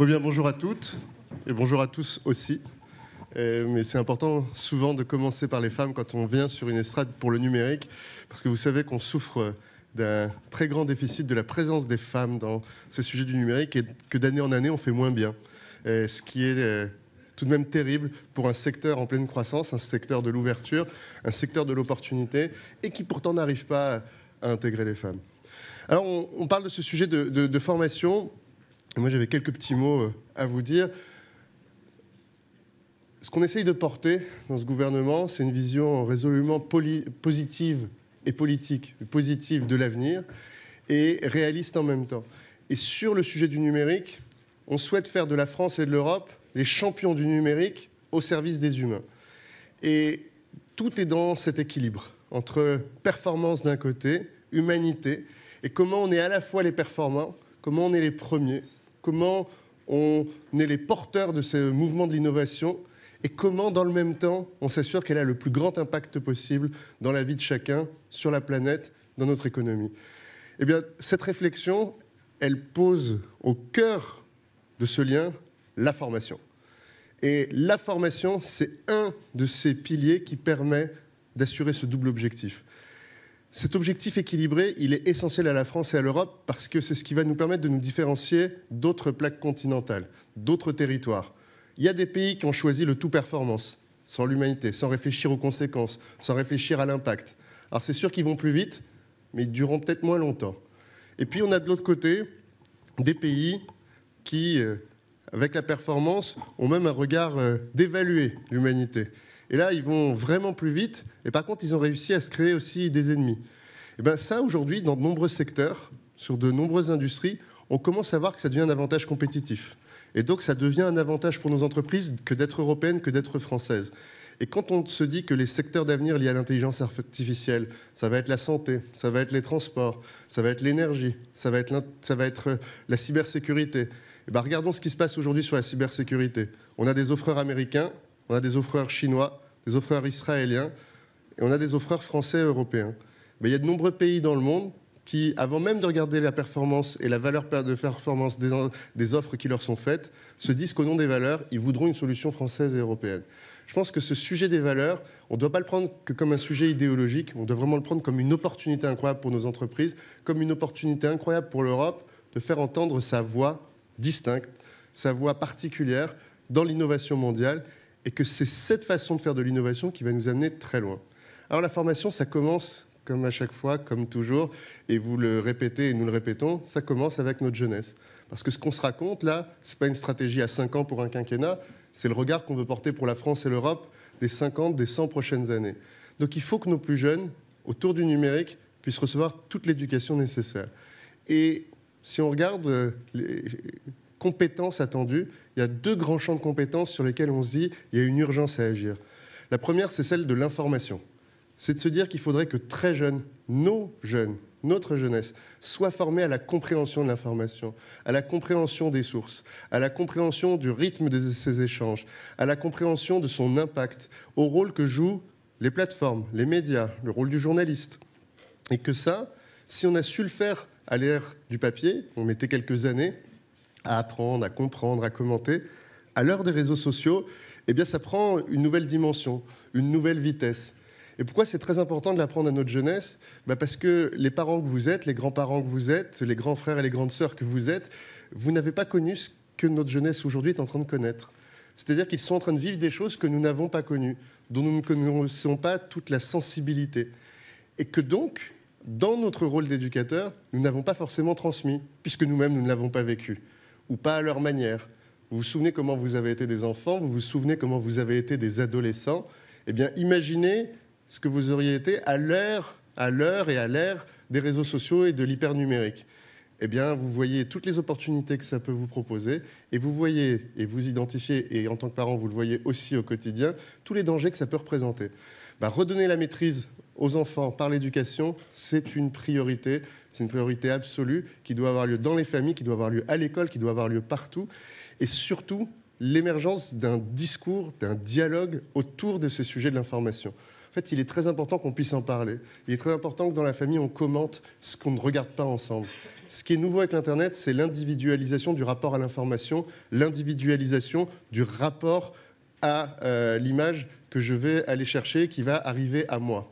Bon, bien, bonjour à toutes et bonjour à tous aussi. Mais c'est important souvent de commencer par les femmes quand on vient sur une estrade pour le numérique, parce que vous savez qu'on souffre d'un très grand déficit de la présence des femmes dans ces sujets du numérique et que d'année en année on fait moins bien. Ce qui est tout de même terrible pour un secteur en pleine croissance, un secteur de l'ouverture, un secteur de l'opportunité et qui pourtant n'arrive pas à intégrer les femmes. Alors on parle de ce sujet de formation. Moi, j'avais quelques petits mots à vous dire. Ce qu'on essaye de porter dans ce gouvernement, c'est une vision résolument positive et politique, positive de l'avenir et réaliste en même temps. Et sur le sujet du numérique, on souhaite faire de la France et de l'Europe les champions du numérique au service des humains. Et tout est dans cet équilibre entre performance d'un côté, humanité, et comment on est à la fois les performants, comment on est les premiers, comment on est les porteurs de ce mouvement de l'innovation et comment, dans le même temps, on s'assure qu'elle a le plus grand impact possible dans la vie de chacun, sur la planète, dans notre économie. Eh bien, cette réflexion, elle pose au cœur de ce lien la formation. Et la formation, c'est un de ces piliers qui permet d'assurer ce double objectif. Cet objectif équilibré, il est essentiel à la France et à l'Europe parce que c'est ce qui va nous permettre de nous différencier d'autres plaques continentales, d'autres territoires. Il y a des pays qui ont choisi le tout-performance, sans l'humanité, sans réfléchir aux conséquences, sans réfléchir à l'impact. Alors c'est sûr qu'ils vont plus vite, mais ils dureront peut-être moins longtemps. Et puis on a de l'autre côté des pays qui, avec la performance, ont même un regard d'évaluer l'humanité. Et là, ils vont vraiment plus vite. Et par contre, ils ont réussi à se créer aussi des ennemis. Et bien ça, aujourd'hui, dans de nombreux secteurs, sur de nombreuses industries, on commence à voir que ça devient un avantage compétitif. Et donc, ça devient un avantage pour nos entreprises que d'être européennes, que d'être françaises. Et quand on se dit que les secteurs d'avenir liés à l'intelligence artificielle, ça va être la santé, ça va être les transports, ça va être l'énergie, ça va être la cybersécurité. Et bien, regardons ce qui se passe aujourd'hui sur la cybersécurité. On a des offreurs américains, on a des offreurs chinois, des offreurs israéliens, et on a des offreurs français et européens. Mais il y a de nombreux pays dans le monde qui, avant même de regarder la performance et la valeur de performance des offres qui leur sont faites, se disent qu'au nom des valeurs, ils voudront une solution française et européenne. Je pense que ce sujet des valeurs, on ne doit pas le prendre que comme un sujet idéologique, on doit vraiment le prendre comme une opportunité incroyable pour nos entreprises, comme une opportunité incroyable pour l'Europe de faire entendre sa voix distincte, sa voix particulière dans l'innovation mondiale, et que c'est cette façon de faire de l'innovation qui va nous amener très loin. Alors la formation, ça commence, comme à chaque fois, comme toujours, et vous le répétez et nous le répétons, ça commence avec notre jeunesse. Parce que ce qu'on se raconte là, ce n'est pas une stratégie à 5 ans pour un quinquennat, c'est le regard qu'on veut porter pour la France et l'Europe des 50, des 100 prochaines années. Donc il faut que nos plus jeunes, autour du numérique, puissent recevoir toute l'éducation nécessaire. Et si on regarde les compétences attendues, il y a 2 grands champs de compétences sur lesquels on se dit qu'il y a une urgence à agir. La première, c'est celle de l'information. C'est de se dire qu'il faudrait que très jeunes, nos jeunes, notre jeunesse, soient formés à la compréhension de l'information, à la compréhension des sources, à la compréhension du rythme de ces échanges, à la compréhension de son impact, au rôle que jouent les plateformes, les médias, le rôle du journaliste. Et que ça, si on a su le faire à l'ère du papier, on mettait quelques années à apprendre, à comprendre, à commenter. À l'heure des réseaux sociaux, eh bien, ça prend une nouvelle dimension, une nouvelle vitesse. Et pourquoi c'est très important de l'apprendre à notre jeunesse ? Parce que les parents que vous êtes, les grands-parents que vous êtes, les grands frères et les grandes sœurs que vous êtes, vous n'avez pas connu ce que notre jeunesse aujourd'hui est en train de connaître. C'est-à-dire qu'ils sont en train de vivre des choses que nous n'avons pas connues, dont nous ne connaissons pas toute la sensibilité. Et que donc, dans notre rôle d'éducateur, nous n'avons pas forcément transmis, puisque nous-mêmes, nous ne l'avons pas vécu. Ou pas à leur manière. Vous vous souvenez comment vous avez été des enfants, vous vous souvenez comment vous avez été des adolescents. Eh bien, imaginez ce que vous auriez été à l'heure et à l'ère des réseaux sociaux et de l'hyper-numérique. Eh bien, vous voyez toutes les opportunités que ça peut vous proposer, et vous voyez, et vous identifiez, et en tant que parent, vous le voyez aussi au quotidien, tous les dangers que ça peut représenter. Redonner la maîtrise aux enfants par l'éducation, c'est une priorité absolue qui doit avoir lieu dans les familles, qui doit avoir lieu à l'école, qui doit avoir lieu partout. Et surtout, l'émergence d'un discours, d'un dialogue autour de ces sujets de l'information. En fait, il est très important qu'on puisse en parler. Il est très important que dans la famille, on commente ce qu'on ne regarde pas ensemble. ce qui est nouveau avec l'Internet, c'est l'individualisation du rapport à l'information, l'individualisation du rapport à l'image que je vais aller chercher, qui va arriver à moi.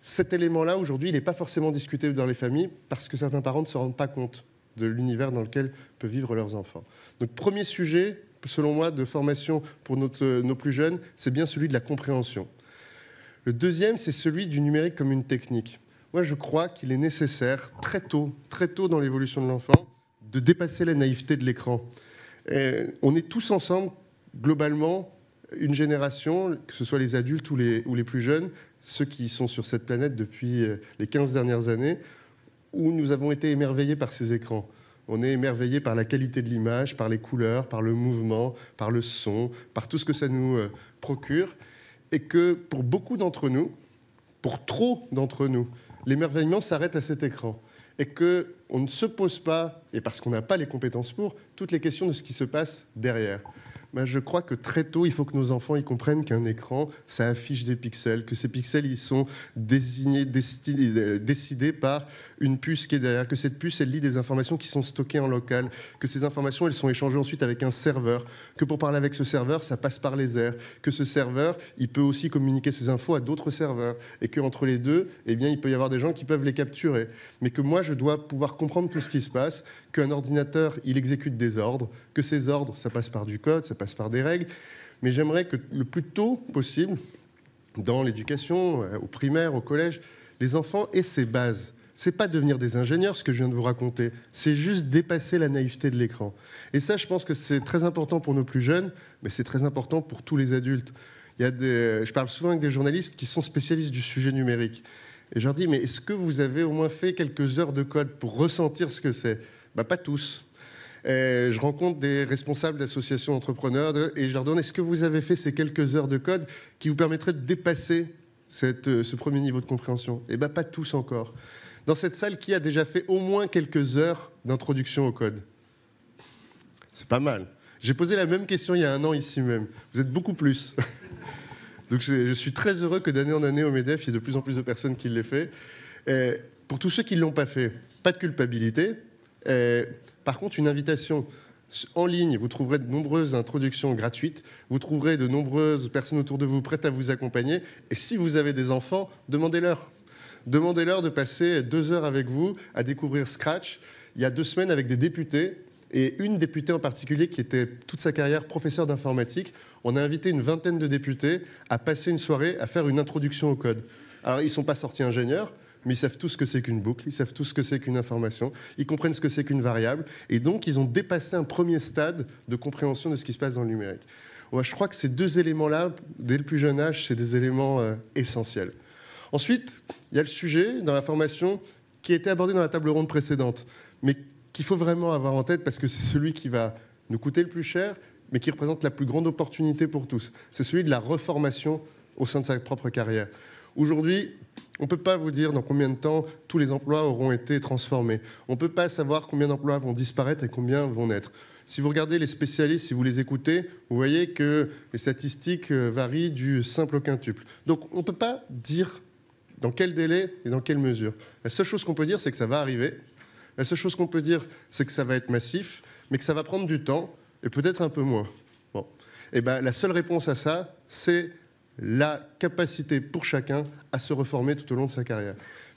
Cet élément-là, aujourd'hui, il n'est pas forcément discuté dans les familles parce que certains parents ne se rendent pas compte de l'univers dans lequel peuvent vivre leurs enfants. Donc, premier sujet, selon moi, de formation pour nos plus jeunes, c'est bien celui de la compréhension. Le deuxième, c'est celui du numérique comme une technique. Moi, je crois qu'il est nécessaire, très tôt dans l'évolution de l'enfant, de dépasser la naïveté de l'écran. On est tous ensemble, globalement, une génération, que ce soit les adultes ou les plus jeunes, ceux qui sont sur cette planète depuis les 15 dernières années, où nous avons été émerveillés par ces écrans. On est émerveillés par la qualité de l'image, par les couleurs, par le mouvement, par le son, par tout ce que ça nous procure. Et que pour beaucoup d'entre nous, pour trop d'entre nous, l'émerveillement s'arrête à cet écran. Et qu'on ne se pose pas, et parce qu'on n'a pas les compétences pour, toutes les questions de ce qui se passe derrière. Ben, je crois que très tôt, il faut que nos enfants ils comprennent qu'un écran, ça affiche des pixels, que ces pixels, ils sont décidés par une puce qui est derrière, que cette puce, elle lit des informations qui sont stockées en local, que ces informations, elles sont échangées ensuite avec un serveur, que pour parler avec ce serveur, ça passe par les airs, que ce serveur, il peut aussi communiquer ces infos à d'autres serveurs, et qu'entre les deux, eh bien, il peut y avoir des gens qui peuvent les capturer. Mais que moi, je dois pouvoir comprendre tout ce qui se passe, qu'un ordinateur, il exécute des ordres, que ces ordres, ça passe par du code, ça passe par des règles, mais j'aimerais que le plus tôt possible, dans l'éducation, au primaire, au collège, les enfants aient ces bases. C'est pas devenir des ingénieurs, ce que je viens de vous raconter, c'est juste dépasser la naïveté de l'écran. Et ça, je pense que c'est très important pour nos plus jeunes, mais c'est très important pour tous les adultes. Je parle souvent avec des journalistes qui sont spécialistes du sujet numérique. Et je leur dis, mais est-ce que vous avez au moins fait quelques heures de code pour ressentir ce que c'est ? Ben, pas tous. Je rencontre des responsables d'associations d'entrepreneurs et je leur demande, est-ce que vous avez fait ces quelques heures de code qui vous permettraient de dépasser ce premier niveau de compréhension ? Eh bien, pas tous encore. Dans cette salle, qui a déjà fait au moins quelques heures d'introduction au code ? C'est pas mal. J'ai posé la même question il y a 1 an ici même. Vous êtes beaucoup plus. Donc je suis très heureux que d'année en année au MEDEF, il y ait de plus en plus de personnes qui l'aient fait. Pour tous ceux qui ne l'ont pas fait, pas de culpabilité. Par contre, une invitation en ligne, vous trouverez de nombreuses introductions gratuites, vous trouverez de nombreuses personnes autour de vous prêtes à vous accompagner, et si vous avez des enfants, demandez-leur. Demandez-leur de passer 2 heures avec vous à découvrir Scratch. Il y a 2 semaines avec des députés, et une députée en particulier qui était toute sa carrière professeure d'informatique. On a invité une vingtaine de députés à passer une soirée à faire une introduction au code. Alors, ils ne sont pas sortis ingénieurs, mais ils savent tout ce que c'est qu'une boucle, ils savent tout ce que c'est qu'une information, ils comprennent ce que c'est qu'une variable, et donc ils ont dépassé un premier stade de compréhension de ce qui se passe dans le numérique. Moi, je crois que ces 2 éléments-là, dès le plus jeune âge, c'est des éléments essentiels. Ensuite, il y a le sujet dans la formation qui a été abordé dans la table ronde précédente, mais qu'il faut vraiment avoir en tête parce que c'est celui qui va nous coûter le plus cher, mais qui représente la plus grande opportunité pour tous. C'est celui de la reformation au sein de sa propre carrière. Aujourd'hui, on ne peut pas vous dire dans combien de temps tous les emplois auront été transformés. On ne peut pas savoir combien d'emplois vont disparaître et combien vont naître. Si vous regardez les spécialistes, si vous les écoutez, vous voyez que les statistiques varient du simple au quintuple. Donc on ne peut pas dire dans quel délai et dans quelle mesure. La seule chose qu'on peut dire, c'est que ça va arriver. La seule chose qu'on peut dire, c'est que ça va être massif, mais que ça va prendre du temps et peut-être un peu moins. Bon. Et ben, la seule réponse à ça, c'est la capacité pour chacun à se reformer tout au long de sa carrière.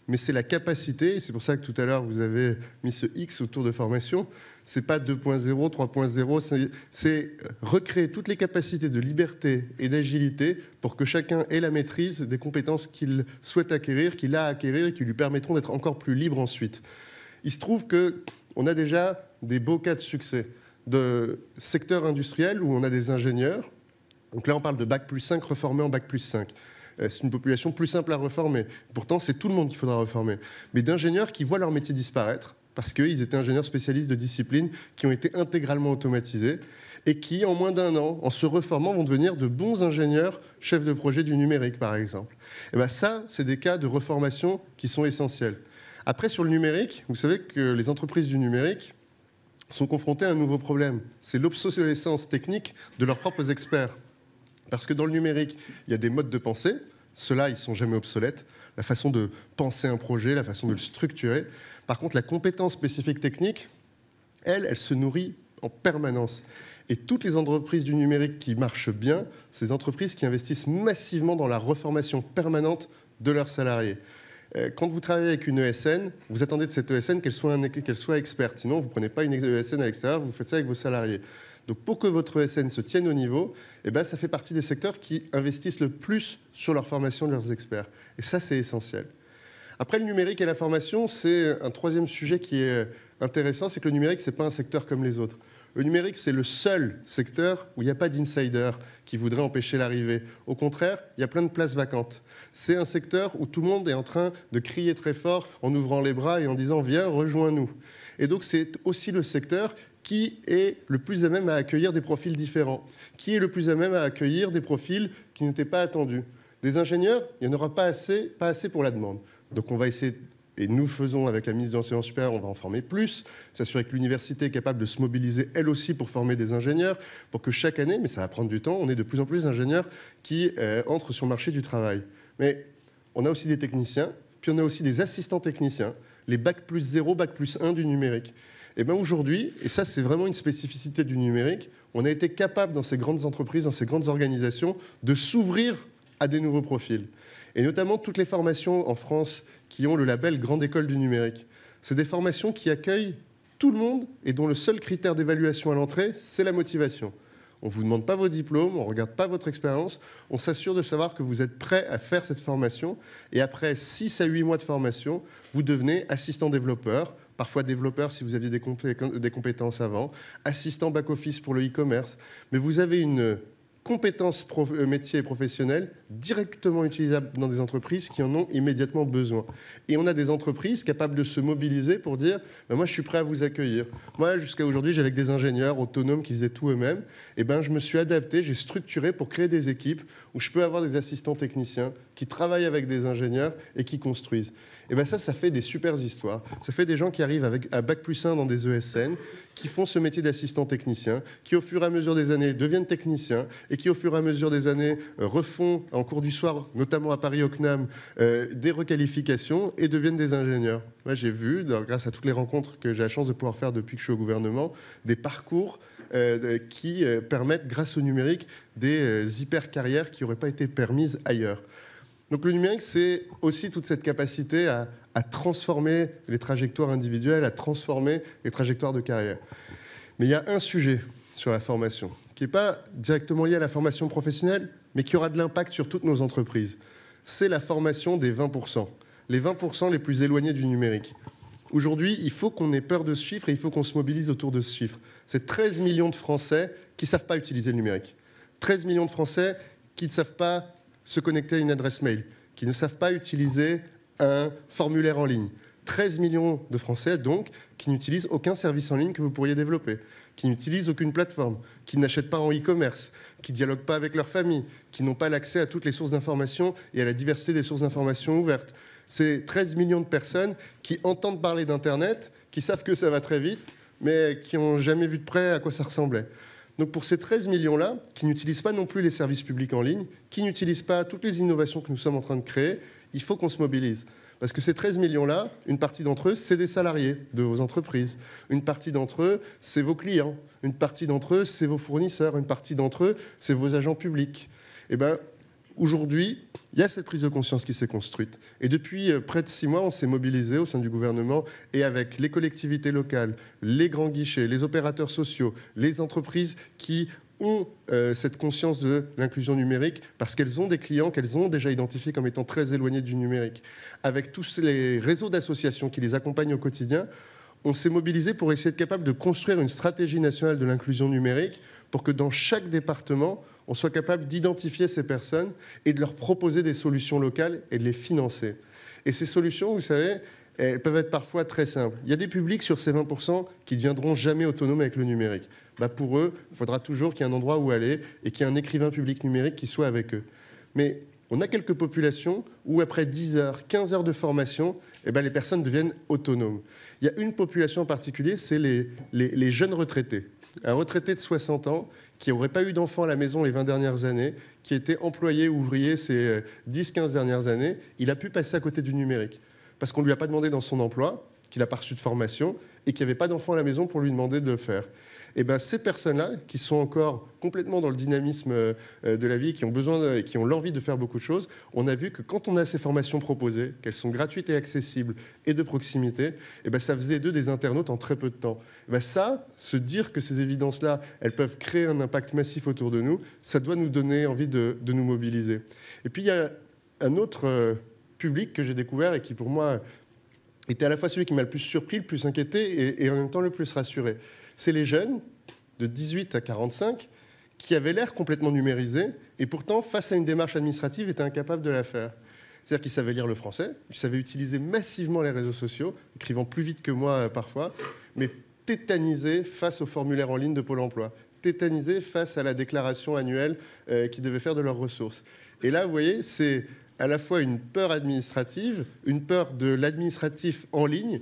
Mais c'est la capacité, et c'est pour ça que tout à l'heure vous avez mis ce X autour de formation, c'est pas 2.0, 3.0, c'est recréer toutes les capacités de liberté et d'agilité pour que chacun ait la maîtrise des compétences qu'il souhaite acquérir, qu'il a à acquérir et qui lui permettront d'être encore plus libre ensuite. Il se trouve qu'on a déjà des beaux cas de succès de secteurs industriels où on a des ingénieurs. Donc là, on parle de Bac+5 reformés en Bac+5. C'est une population plus simple à reformer. Pourtant, c'est tout le monde qu'il faudra reformer. Mais d'ingénieurs qui voient leur métier disparaître parce qu'ils étaient ingénieurs spécialistes de disciplines qui ont été intégralement automatisés et qui, en moins d'1 an, en se reformant, vont devenir de bons ingénieurs chefs de projet du numérique, par exemple. Et bien ça, c'est des cas de reformation qui sont essentiels. Après, sur le numérique, vous savez que les entreprises du numérique sont confrontées à un nouveau problème. C'est l'obsolescence technique de leurs propres experts. Parce que dans le numérique, il y a des modes de pensée. Ceux-là, ils ne sont jamais obsolètes. la façon de penser un projet, la façon de le structurer. Par contre, la compétence spécifique technique, elle se nourrit en permanence. Et toutes les entreprises du numérique qui marchent bien, ces entreprises qui investissent massivement dans la reformation permanente de leurs salariés. Quand vous travaillez avec une ESN, vous attendez de cette ESN qu'elle soit experte. Sinon, vous ne prenez pas une ESN à l'extérieur, vous faites ça avec vos salariés. Donc pour que votre ESN se tienne au niveau, eh ben, ça fait partie des secteurs qui investissent le plus sur leur formation de leurs experts. Et ça, c'est essentiel. Après, le numérique et la formation, c'est un troisième sujet qui est intéressant, c'est que le numérique, ce n'est pas un secteur comme les autres. Le numérique, c'est le seul secteur où il n'y a pas d'insider qui voudrait empêcher l'arrivée. Au contraire, il y a plein de places vacantes. C'est un secteur où tout le monde est en train de crier très fort en ouvrant les bras et en disant « Viens, rejoins-nous ». Et donc, c'est aussi le secteur qui est le plus à même à accueillir des profils différents, qui est le plus à même à accueillir des profils qui n'étaient pas attendus. Des ingénieurs, il n'y en aura pas assez pour la demande. Donc, on va essayer... Et nous faisons, avec la ministre de l'Enseignement supérieur, on va en former plus, s'assurer que l'université est capable de se mobiliser, elle aussi, pour former des ingénieurs, pour que chaque année, mais ça va prendre du temps, on ait de plus en plus d'ingénieurs qui entrent sur le marché du travail. Mais on a aussi des techniciens, puis on a aussi des assistants techniciens, les Bac+0, Bac+1 du numérique. Et bien aujourd'hui, et ça c'est vraiment une spécificité du numérique, on a été capable dans ces grandes entreprises, dans ces grandes organisations, de s'ouvrir à des nouveaux profils. Et notamment toutes les formations en France qui ont le label Grande École du numérique. C'est des formations qui accueillent tout le monde et dont le seul critère d'évaluation à l'entrée, c'est la motivation. On ne vous demande pas vos diplômes, on ne regarde pas votre expérience, on s'assure de savoir que vous êtes prêt à faire cette formation. Et après 6 à 8 mois de formation, vous devenez assistant développeur, parfois développeur si vous aviez des compétences avant, assistant back-office pour le e-commerce. Mais vous avez une compétences métiers et professionnelles directement utilisables dans des entreprises qui en ont immédiatement besoin. Et on a des entreprises capables de se mobiliser pour dire ben moi je suis prêt à vous accueillir. Moi jusqu'à aujourd'hui j'avais des ingénieurs autonomes qui faisaient tout eux-mêmes. Et ben je me suis adapté, j'ai structuré pour créer des équipes où je peux avoir des assistants techniciens qui travaillent avec des ingénieurs et qui construisent. Et bien ça fait des super histoires. Ça fait des gens qui arrivent à Bac+1 dans des ESN, qui font ce métier d'assistant technicien, qui au fur et à mesure des années deviennent techniciens et qui au fur et à mesure des années refont en cours du soir, notamment à Paris au CNAM, des requalifications et deviennent des ingénieurs. Moi j'ai vu, grâce à toutes les rencontres que j'ai la chance de pouvoir faire depuis que je suis au gouvernement, des parcours qui permettent, grâce au numérique, des hyper-carrières qui n'auraient pas été permises ailleurs. Donc le numérique, c'est aussi toute cette capacité à transformer les trajectoires individuelles, à transformer les trajectoires de carrière. Mais il y a un sujet sur la formation qui n'est pas directement lié à la formation professionnelle, mais qui aura de l'impact sur toutes nos entreprises. C'est la formation des 20%, les 20% les plus éloignés du numérique. Aujourd'hui, il faut qu'on ait peur de ce chiffre et il faut qu'on se mobilise autour de ce chiffre. C'est 13 millions de Français qui ne savent pas utiliser le numérique. 13 millions de Français qui ne savent pas se connecter à une adresse mail, qui ne savent pas utiliser un formulaire en ligne. 13 millions de Français, donc, qui n'utilisent aucun service en ligne que vous pourriez développer, qui n'utilisent aucune plateforme, qui n'achètent pas en e-commerce, qui ne dialoguent pas avec leur famille, qui n'ont pas l'accès à toutes les sources d'information et à la diversité des sources d'information ouvertes. C'est 13 millions de personnes qui entendent parler d'Internet, qui savent que ça va très vite, mais qui n'ont jamais vu de près à quoi ça ressemblait. Donc pour ces 13 millions-là, qui n'utilisent pas non plus les services publics en ligne, qui n'utilisent pas toutes les innovations que nous sommes en train de créer, il faut qu'on se mobilise. Parce que ces 13 millions-là, une partie d'entre eux, c'est des salariés de vos entreprises. Une partie d'entre eux, c'est vos clients. Une partie d'entre eux, c'est vos fournisseurs. Une partie d'entre eux, c'est vos agents publics. Eh bien, aujourd'hui, il y a cette prise de conscience qui s'est construite. Et depuis près de 6 mois, on s'est mobilisé au sein du gouvernement et avec les collectivités locales, les grands guichets, les opérateurs sociaux, les entreprises qui ont cette conscience de l'inclusion numérique parce qu'elles ont des clients qu'elles ont déjà identifiés comme étant très éloignés du numérique. Avec tous les réseaux d'associations qui les accompagnent au quotidien, on s'est mobilisé pour essayer d'être capable de construire une stratégie nationale de l'inclusion numérique pour que dans chaque département, on soit capable d'identifier ces personnes et de leur proposer des solutions locales et de les financer. Et ces solutions, vous savez, elles peuvent être parfois très simples. Il y a des publics sur ces 20% qui ne deviendront jamais autonomes avec le numérique. Bah pour eux, il faudra toujours qu'il y ait un endroit où aller et qu'il y ait un écrivain public numérique qui soit avec eux. Mais On a quelques populations où, après 10 heures, 15 heures de formation, eh ben, les personnes deviennent autonomes. Il y a une population en particulier, c'est les jeunes retraités. Un retraité de 60 ans qui n'aurait pas eu d'enfant à la maison les 20 dernières années, qui était employé ouvrier ces 10-15 dernières années, il a pu passer à côté du numérique. Parce qu'on ne lui a pas demandé dans son emploi, qu'il n'a pas reçu de formation, et qu'il n'y avait pas d'enfant à la maison pour lui demander de le faire. Et bien, ces personnes-là, qui sont encore complètement dans le dynamisme de la vie, qui ont besoin, qui ont l'envie de faire beaucoup de choses, on a vu que quand on a ces formations proposées, qu'elles sont gratuites et accessibles et de proximité, et ben, ça faisait d'eux des internautes en très peu de temps. Et ben, ça, se dire que ces évidences-là, elles peuvent créer un impact massif autour de nous, ça doit nous donner envie de nous mobiliser. Et puis, il y a un autre public que j'ai découvert et qui, pour moi, était à la fois celui qui m'a le plus surpris, le plus inquiété et en même temps le plus rassuré. C'est les jeunes de 18 à 45 qui avaient l'air complètement numérisés et pourtant, face à une démarche administrative, étaient incapables de la faire. C'est-à-dire qu'ils savaient lire le français, ils savaient utiliser massivement les réseaux sociaux, écrivant plus vite que moi parfois, mais tétanisés face au formulaire en ligne de Pôle emploi, tétanisés face à la déclaration annuelle qu'ils devaient faire de leurs ressources. Et là, vous voyez, c'est à la fois une peur administrative, une peur de l'administratif en ligne,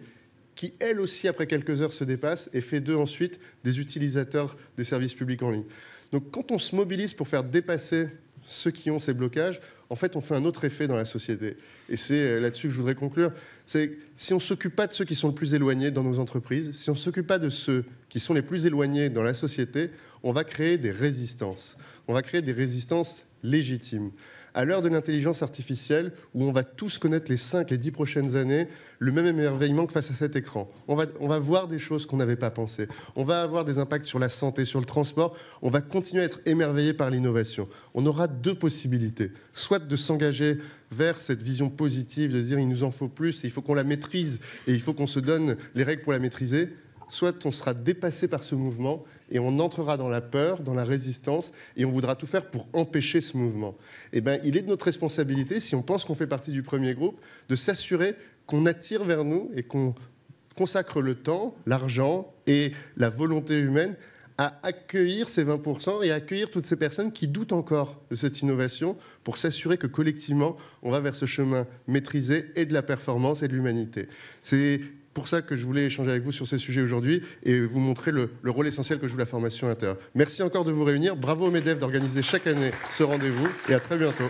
qui, elle aussi, après quelques heures, se dépasse et fait d'eux ensuite des utilisateurs des services publics en ligne. Donc quand on se mobilise pour faire dépasser ceux qui ont ces blocages, en fait, on fait un autre effet dans la société. Et c'est là-dessus que je voudrais conclure. C'est si on ne s'occupe pas de ceux qui sont le plus éloignés dans nos entreprises, si on ne s'occupe pas de ceux qui sont les plus éloignés dans la société, on va créer des résistances. On va créer des résistances légitimes. À l'heure de l'intelligence artificielle, où on va tous connaître les 5, les 10 prochaines années, le même émerveillement que face à cet écran. On va voir des choses qu'on n'avait pas pensées. On va avoir des impacts sur la santé, sur le transport. On va continuer à être émerveillé par l'innovation. On aura deux possibilités. Soit de s'engager vers cette vision positive, de se dire il nous en faut plus, et il faut qu'on la maîtrise, et il faut qu'on se donne les règles pour la maîtriser. Soit on sera dépassé par ce mouvement et on entrera dans la peur, dans la résistance, et on voudra tout faire pour empêcher ce mouvement. Eh bien, il est de notre responsabilité, si on pense qu'on fait partie du premier groupe, de s'assurer qu'on attire vers nous et qu'on consacre le temps, l'argent et la volonté humaine à accueillir ces 20% et à accueillir toutes ces personnes qui doutent encore de cette innovation pour s'assurer que collectivement, on va vers ce chemin maîtrisé et de la performance et de l'humanité. C'est pour ça que je voulais échanger avec vous sur ces sujets aujourd'hui et vous montrer le rôle essentiel que joue la formation intérieure. Merci encore de vous réunir. Bravo au MEDEF d'organiser chaque année ce rendez-vous et à très bientôt.